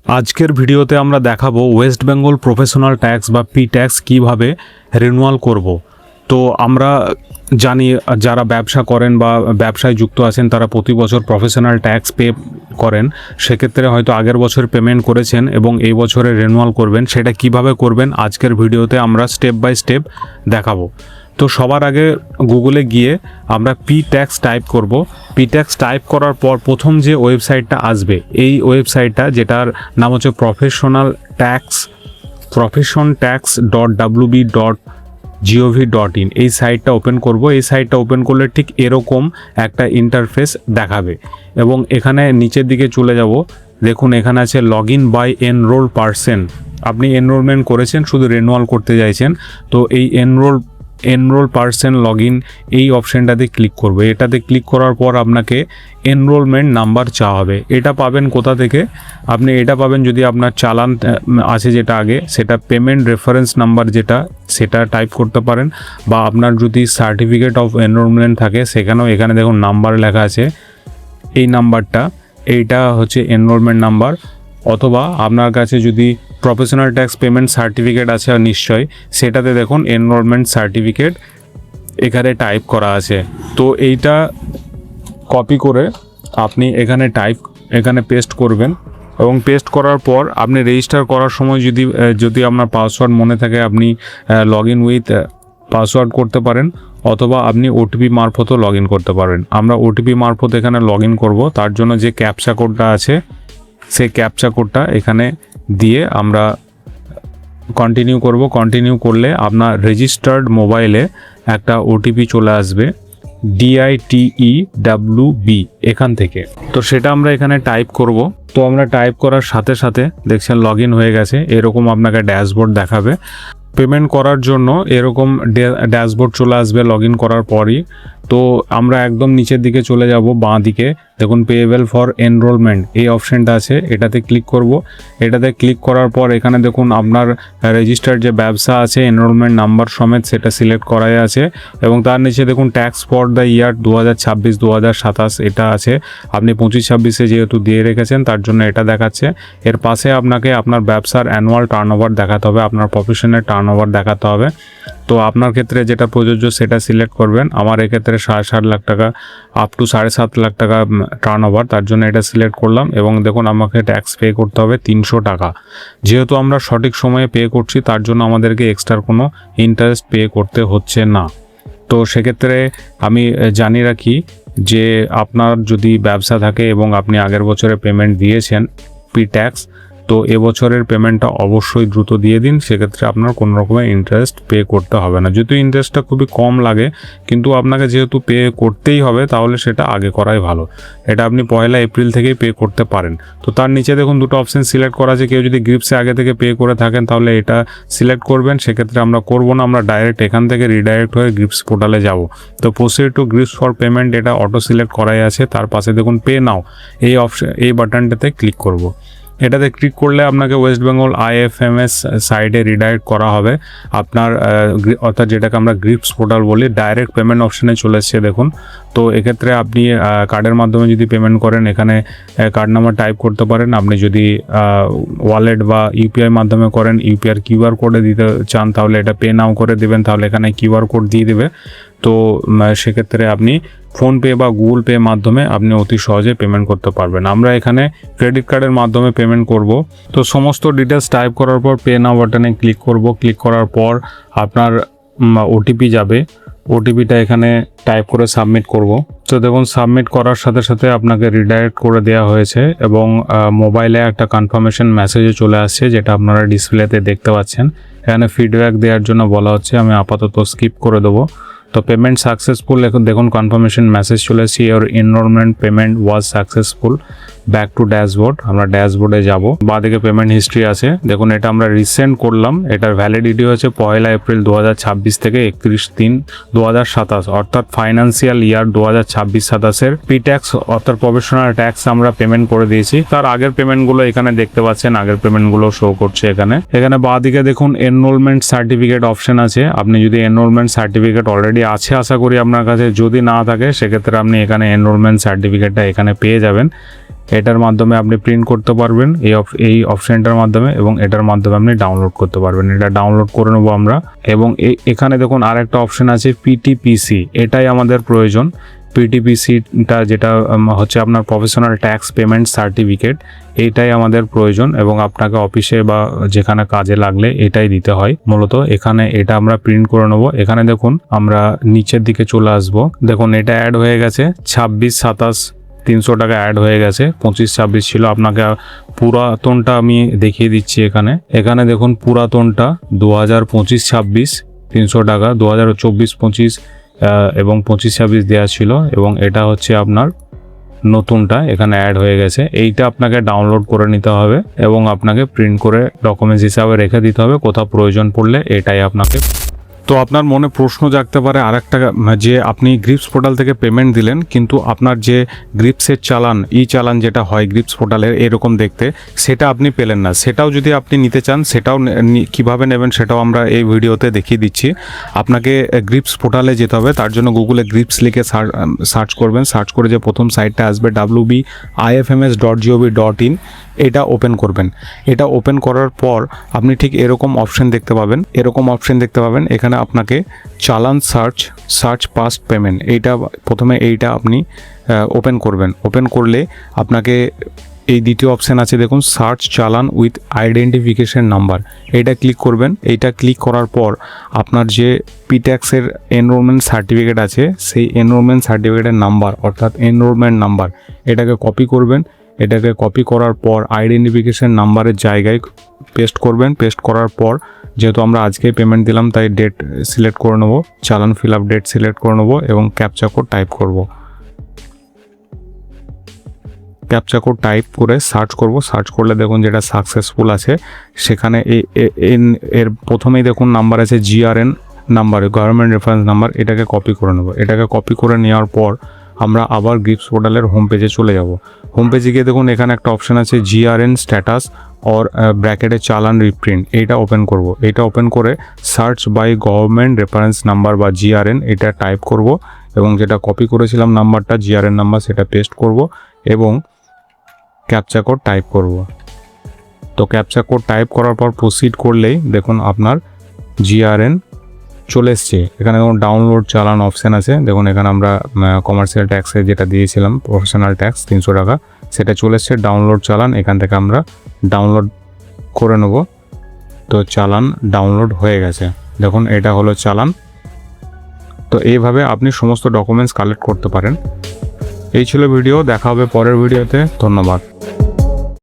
আজকের ভিডিওতে আমরা দেখাবো ওয়েস্ট বেঙ্গল প্রফেশনাল ট্যাক্স বা পি ট্যাক্স কীভাবে রিনিউয়াল করব। তো আমরা জানি যারা ব্যবসা করেন বা ব্যবসায় যুক্ত আছেন তারা প্রতি বছর প্রফেশনাল ট্যাক্স পে করেন। সেক্ষেত্রে হয়তো আগের বছর পেমেন্ট করেছেন এবং এই বছরে রিনিউয়াল করবেন, সেটা কিভাবে করবেন আজকের ভিডিওতে আমরা স্টেপ বাই স্টেপ দেখাবো। তো সবার আগে গুগলে গিয়ে আমরা পি ট্যাক্স টাইপ করব। পি ট্যাক্স টাইপ করার পর প্রথম যে ওয়েবসাইটটা আসবে এই ওয়েবসাইটটা, যেটার নাম হচ্ছে professionaltax.wb.gov.in, এই সাইটটা ওপেন করব। এই সাইটটা ওপেন করলে ঠিক এরকম একটা ইন্টারফেস দেখাবে এবং এখানে নিচের দিকে চলে যাব। দেখুন এখানে আছে log in by enrol person. আপনি এনরোলমেন্ট করেছেন, শুধু রিনিউয়াল করতে চাইছেন, তো এই এনরোল পারসন লগ ইন এই অপশানটাতে ক্লিক করবে। এটাতে ক্লিক করার পর আপনাকে এনরোলমেন্ট নাম্বার চাওয়া হবে। এটা পাবেন কোথা থেকে? আপনি এটা পাবেন যদি আপনার চালান আছে যেটা আগে, সেটা পেমেন্ট রেফারেন্স নাম্বার যেটা, সেটা টাইপ করতে পারেন, বা আপনার যদি সার্টিফিকেট অফ এনরোলমেন্ট থাকে সেখানেও এখানে দেখুন নাম্বার লেখা আছে, এই নাম্বারটা, এইটা হচ্ছে এনরোলমেন্ট নাম্বার। অথবা আপনার কাছে যদি প্রফেশনাল ট্যাক্স পেমেন্ট সার্টিফিকেট আছে নিশ্চয়ই, সেটাতে দেখুন এনরোলমেন্ট সার্টিফিকেট এখানে টাইপ করা আছে। তো এইটা কপি করে আপনি এখানে পেস্ট করবেন এবং পেস্ট করার পর আপনি রেজিস্টার করার সময় যদি আপনার পাসওয়ার্ড মনে থাকে আপনি লগ ইন উইথ পাসওয়ার্ড করতে পারেন, অথবা আপনি ওটিপি মারফতও লগ ইন করতে পারেন। আমরা ওটিপি মারফত এখানে লগ ইন করবো। তার জন্য যে ক্যাপচা কোডটা আছে সেই ক্যাপচা কোডটা এখানে দিয়ে আমরা কন্টিনিউ করব। কন্টিনিউ করলে আপনার রেজিস্টার্ড মোবাইলে একটা ওটিপি চলে আসবে, DITEWB এখান থেকে। তো সেটা আমরা এখানে টাইপ করব। তো আমরা টাইপ করার সাথে সাথে দেখছেন লগ ইন হয়ে গেছে। এরকম আপনাকে ড্যাশবোর্ড দেখাবে। পেমেন্ট করার জন্য এরকম ড্যাশবোর্ড চলে আসবে লগ ইন করার পরই। তো আমরা একদম নিচের দিকে চলে যাব, বাঁ দিকে দেখুন পেয়েবল ফর এনরোলমেন্ট এই অপশানটা আছে, এটাতে ক্লিক করব। এটাতে ক্লিক করার পর এখানে দেখুন আপনার রেজিস্টার্ড যে ব্যবসা আছে এনরোলমেন্ট নাম্বার সমেত সেটা সিলেক্ট করাই আছে, এবং তার নিচে দেখুন ট্যাক্স ফর দ্য ইয়ার 2026-2027 এটা আছে। আপনি 25-26-এ যেহেতু দিয়ে রেখেছেন তার জন্য এটা দেখাচ্ছে। এর পাশে আপনাকে আপনার ব্যবসার অ্যানুয়াল টার্নওভার দেখাতে হবে, আপনার প্রফেশনের টার্নওভার দেখাতে হবে। তো আপনার ক্ষেত্রে যেটা প্রযোজ্য সেটা সিলেক্ট করবেন। আমার এক্ষেত্রে 7.5 লাখ টাকা আপ টু 7.5 লাখ টাকা টার্নওভার, তার জন্য এটা সিলেক্ট করলাম। এবং দেখুন আমাকে ট্যাক্স পে করতে হবে 300 টাকা। যেহেতু আমরা সঠিক সময়ে পে করছি তার জন্য আমাদেরকে এক্সট্রা কোনো ইন্টারেস্ট পে করতে হচ্ছে না। তো সেক্ষেত্রে আমি জানিয়ে রাখি যে আপনার যদি ব্যবসা থাকে এবং আপনি আগের বছরে পেমেন্ট দিয়েছেন পি ট্যাক্স, তো এবছরের পেমেন্টটা অবশ্যই দ্রুত দিয়ে দিন। সেক্ষেত্রে আপনার কোনো রকমের ইন্টারেস্ট পে করতে হবে না। যদিও ইন্টারেস্টটা খুবই কম লাগে, কিন্তু আপনাকে যেহেতু পে করতেই হবে তাহলে সেটা আগে করাই ভালো। এটা আপনি 1 এপ্রিল থেকেই পে করতে পারেন। তো তার নিচে দেখুন দুটো অপশান সিলেক্ট করা আছে। কেউ যদি গ্রিপসে আগে থেকে পে করে থাকেন তাহলে এটা সিলেক্ট করবেন। সেক্ষেত্রে আমরা করব না, আমরা ডাইরেক্ট এখান থেকে রিডাইরেক্ট হয়ে গ্রিপস পোর্টালে যাব। তো proceed to grips for payment এটা অটো সিলেক্ট করাই আছে। তার পাশে দেখুন পে নাও এই বাটনটাতে ক্লিক করব। এটাতে ক্লিক করলে আপনাকে ওয়েস্ট বেঙ্গল IFMS সাইডে রিডাইরেক্ট করা হবে আপনার অর্থাৎ যেটাকে আমরা গ্রিপস পোর্টাল বলি। ডাইরেক্ট পেমেন্ট অপশানে চলে এসছে দেখুন। তো এক্ষেত্রে আপনি কার্ডের মাধ্যমে যদি পেমেন্ট করেন এখানে কার্ড নাম্বার টাইপ করতে পারেন। আপনি যদি ওয়ালেট বা ইউপিআই মাধ্যমে করেন, ইউপিআই QR কোডে দিতে চান তাহলে এটা পে নাও করে দেবেন, তাহলে এখানে QR কোড দিয়ে দেবে। তো সেক্ষেত্রে আপনি ফোনপে বা গুগল পে মাধ্যমে আপনি অতি সহজে পেমেন্ট করতে পারবেন। আমরা এখানে ক্রেডিট কার্ডের মাধ্যমে পেমেন্ট করব। তো সমস্ত ডিটেলস টাইপ করার পর পে নাও বাটনে ক্লিক করব। ক্লিক করার পর আপনার ওটিপি যাবে, ওটিপিটা এখানে টাইপ করে সাবমিট করব। তো দেখুন সাবমিট করার সাথে সাথে আপনাকে রিডাইরেক্ট করে দেওয়া হয়েছে এবং মোবাইলে একটা কনফার্মেশন মেসেজও চলে আসছে, যেটা আপনারা ডিসপ্লেতে দেখতে পাচ্ছেন। এখানে ফিডব্যাক দেওয়ার জন্য বলা হচ্ছে, আমি আপাতত স্কিপ করে দেবো। তো পেমেন্ট সাকসেসফুল এখন দেখুন কনফার্মেশন মেসেজ চলে এসেছে, your enrolment payment was successful, back to dashboard. আমরা ড্যাশবোর্ডে যাব, বাঁদিকে পেমেন্ট হিস্ট্রি আছে দেখুন। এটা আমরা রিসেন্ট করলাম, এটার ভ্যালিডিটি হচ্ছে 1 এপ্রিল 2026 থেকে 31-3-2027, অর্থাৎ ফাইন্যান্সিয়াল ইয়ার 2026-27-এর পি ট্যাক্স অর্থাৎ প্রফেশনাল ট্যাক্স আমরা পেমেন্ট করে দিয়েছি। তার আগের পেমেন্টগুলো এখানে দেখতে পাচ্ছেন, আগের পেমেন্টগুলো শো করছে এখানে বাঁদিকে দেখুন এনরোলমেন্ট সার্টিফিকেট অপশন আছে। আপনি যদি এনরোলমেন্ট সার্টিফিকেট অলরেডি আছে আশা করি আপনার কাছে, যদি না থাকে সেক্ষেত্রে আপনি এখানে এনরোলমেন্ট সার্টিফিকেটটা এখানে পেয়ে যাবেন। এটার মাধ্যমে আপনি প্রিন্ট করতে পারবেন এই অপশনটার মাধ্যমে, এবং এটার মাধ্যমে আপনি ডাউনলোড করতে পারবেন। এটা ডাউনলোড করে নেবো আমরা। এবং এখানে দেখুন আরেকটা অপশন আছে পিটিপিসি, এটাই আমাদের প্রয়োজন। পিটিপিসিটা যেটা হচ্ছে আপনার প্রফেশনাল ট্যাক্স পেমেন্ট সার্টিফিকেট, এইটাই আমাদের প্রয়োজন এবং আপনাকে অফিসে বা যেখানে কাজে লাগলে এটাই দিতে হয় মূলত। এখানে এটা আমরা প্রিন্ট করে নেবো। এখানে দেখুন আমরা নিচের দিকে চলে আসব, দেখুন এটা অ্যাড হয়ে গেছে 26-27 300 টাকা অ্যাড হয়ে গেছে। 25-26 ছিল। আপনাকে পুরাতনটা আমি দেখিয়ে দিচ্ছি। এখানে দেখুন পুরাতনটা 2025-26 300 টাকা, 2024-25 এবং 25-26 দেওয়া ছিল, এবং এটা হচ্ছে আপনার নতুনটা এখানে অ্যাড হয়ে গেছে। এইটা আপনাকে ডাউনলোড করে নিতে হবে এবং আপনাকে প্রিন্ট করে ডকুমেন্টস হিসাবে রেখে দিতে হবে। কোথাও প্রয়োজন পড়লে এটাই আপনাকে। তো আপনার মনে প্রশ্ন জাগতে পারে আরেকটা, যে আপনি গ্রিপস পোর্টাল থেকে পেমেন্ট দিলেন কিন্তু আপনার যে গ্রিপসের চালান, চালান যেটা হয় গ্রিপস পোর্টালের এরকম দেখতে, সেটা আপনি পেলেন না। সেটাও যদি আপনি নিতে চান সেটাও কিভাবে নেবেন সেটাও আমরা এই ভিডিওতে দেখিয়ে দিচ্ছি। আপনাকে গ্রিপস পোর্টালে যেতে হবে। তার জন্য গুগলে গ্রিপস লিখে সার্চ করবেন। সার্চ করে যে প্রথম সাইটটা আসবে wbifms.gov.in, এটা ওপেন করবেন। এটা ওপেন করার পর আপনি ঠিক এরকম অপশন দেখতে পাবেন। এখানে আপনাকে চালান সার্চ পাস্ট পেমেন্ট, এইটা আপনি ওপেন করবেন। ওপেন করলে আপনাকে এই দ্বিতীয় অপশন আছে দেখুন, সার্চ চালান উইথ আইডেন্টিফিকেশন নাম্বার, এইটা ক্লিক করবেন। এইটা ক্লিক করার পর আপনার যে পিট্যাক্সের এনরোলমেন্ট সার্টিফিকেট আছে, সেই এনরোলমেন্ট সার্টিফিকেটের নাম্বার অর্থাৎ এনরোলমেন্ট নাম্বার এটাকে কপি করবেন। এটাকে কপি করার পর আইডেন্টিফিকেশন নাম্বারের জায়গায় পেস্ট করবেন। পেস্ট করার পর যেহেতু আমরা আজকেই পেমেন্ট দিলাম তাই ডেট সিলেক্ট করে নেবো, চালান ফিল আপ ডেট সিলেক্ট করে নেবো এবং ক্যাপচা কোড টাইপ করব। ক্যাপচা কোড টাইপ করে সার্চ করব। সার্চ করলে দেখুন যেটা সাকসেসফুল আছে সেখানে এর প্রথমেই দেখুন নাম্বার আছে GRN number, government reference number. এটাকে কপি করে নেব। এটাকে কপি করে নেওয়ার পর আমরা আবার গ্রিপস পোর্টালের হোম পেজে চলে যাব। হোম পেজে গিয়ে দেখুন এখানে একটা অপশন আছে GRN স্ট্যাটাস और ব্র্যাকেটে চালান রিপ্রিন্ট, এইটা ওপেন করব। এইটা ওপেন করে search by government reference number বা GRN এটা টাইপ করব এবং যেটা কপি করেছিলাম নাম্বারটা GRN নাম্বার সেটা পেস্ট করব এবং ক্যাপচা কোড টাইপ করব। তো ক্যাপচা কোড টাইপ করার পর প্রসিড করলেই দেখুন আপনার GRN চলে এসছে। এখানে দেখুন ডাউনলোড চালান অপশান আছে। দেখুন এখানে আমরা কমার্শিয়াল ট্যাক্সে যেটা দিয়েছিলাম প্রফেশনাল ট্যাক্স 300 টাকা সেটা চলে এসছে। ডাউনলোড চালান এখান থেকে আমরা ডাউনলোড করে নেব। তো চালান ডাউনলোড হয়ে গেছে। দেখুন এটা হলো চালান। তো এইভাবে আপনি সমস্ত ডকুমেন্টস কালেক্ট করতে পারেন। এই ছিল ভিডিও, দেখা হবে পরের ভিডিওতে। ধন্যবাদ।